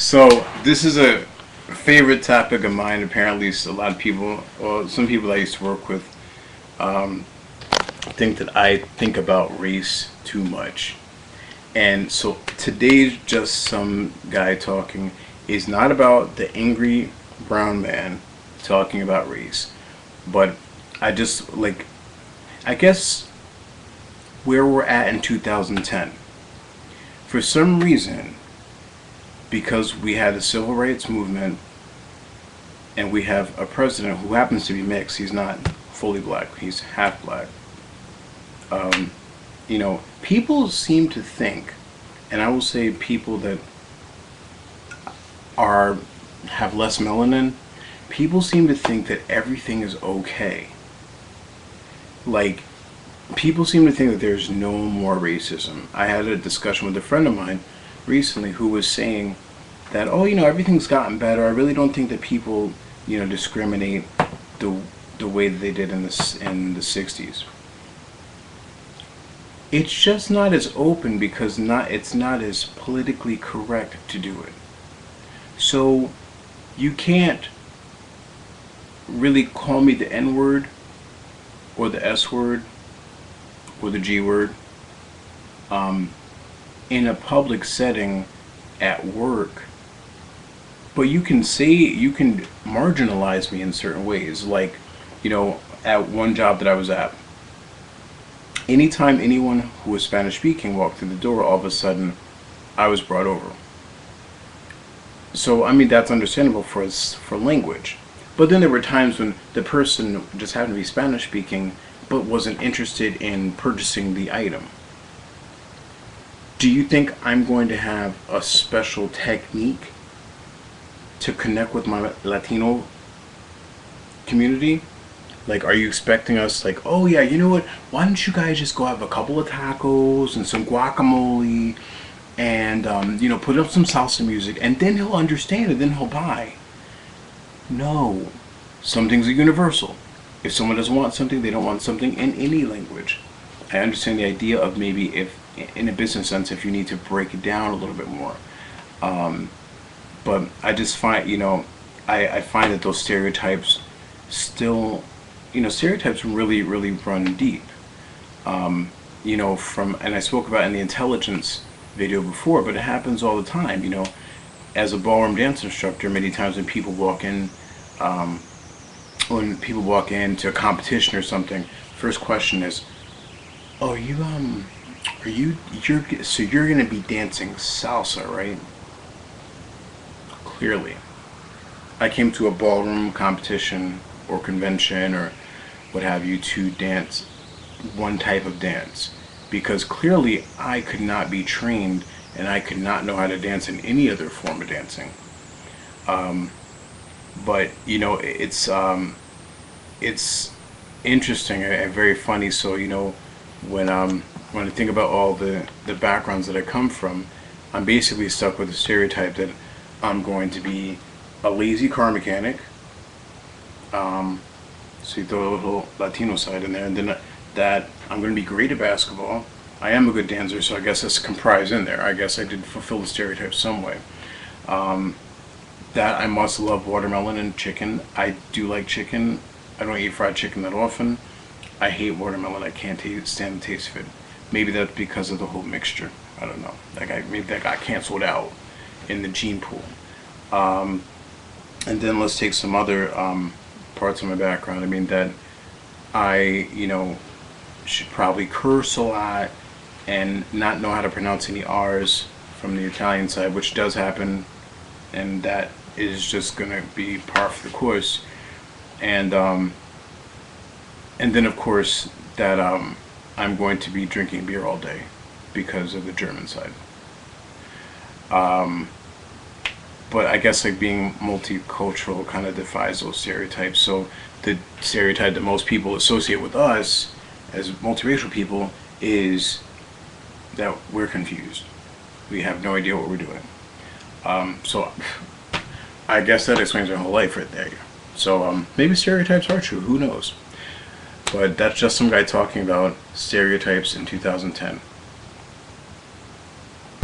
So this is a favorite topic of mine. Apparently, a lot of people, or some people I used to work with, um, think that I think about race too much. And so today's just some guy talking is not about the angry brown man talking about race, but I just like I guess where we're at in 2010. For some reason, because we had the civil rights movement and we have a president who happens to be mixed. He's not fully black. He's half black. Um, people seem to think, and I will say people that are have less melanin, people seem to think that everything is okay. Like, people seem to think that there's no more racism. I had a discussion with a friend of mine recently who was saying that, oh, everything's gotten better. I really don't think that people, discriminate the the way that they did in the 60s. It's just not as open because it's not as politically correct to do it. So you can't really call me the N word or the S word or the G word um, in a public setting at work, but you can marginalize me in certain ways. Like, at one job that I was at, anytime anyone who was Spanish speaking walked through the door, all of a sudden I was brought over. So I mean, that's understandable for language. But then there were times when the person just happened to be Spanish speaking but wasn't interested in purchasing the item. Do you think I'm going to have a special technique to connect with my Latino community? Like, are you expecting us, like, oh yeah, you know what? Why don't you guys just go have a couple of tacos and some guacamole and, put up some salsa music and then he'll understand it, then he'll buy? No. Some things are universal. If someone doesn't want something, they don't want something in any language. I understand the idea of maybe if, in a business sense, if you need to break it down a little bit more. Um, but I just find, I find that those stereotypes still, stereotypes really, really run deep. And I spoke about it in the intelligence video before, but it happens all the time. As a ballroom dance instructor, many times um, when people walk into a competition or something, first question is, "Oh, you're gonna be dancing salsa, right?" Clearly, I came to a ballroom competition or convention or what have you to dance one type of dance because clearly I could not be trained and I could not know how to dance in any other form of dancing. Um, but it's interesting and very funny. So when I think about all the backgrounds that I come from, I'm basically stuck with the stereotype that I'm going to be a lazy car mechanic. So you throw a little Latino side in there, and then that I'm going to be great at basketball. I am a good dancer, so I guess that's comprised in there. I guess I did fulfill the stereotype some way. Um, that I must love watermelon and chicken. I do like chicken. I don't eat fried chicken that often. I hate watermelon. I can't stand the taste of it. Maybe that's because of the whole mixture. I don't know. Maybe that got canceled out in the gene pool. Um, and then let's take some other parts of my background. I mean that I should probably curse a lot and not know how to pronounce any R's from the Italian side, which does happen, and that is just gonna be par for the course. And and then of course that I'm going to be drinking beer all day because of the German side. Um, but I guess like being multicultural kind of defies those stereotypes. So the stereotype that most people associate with us as multiracial people is that we're confused. We have no idea what we're doing. So I guess that explains my whole life right there. So maybe stereotypes are true. Who knows? But that's just some guy talking about stereotypes in 2010.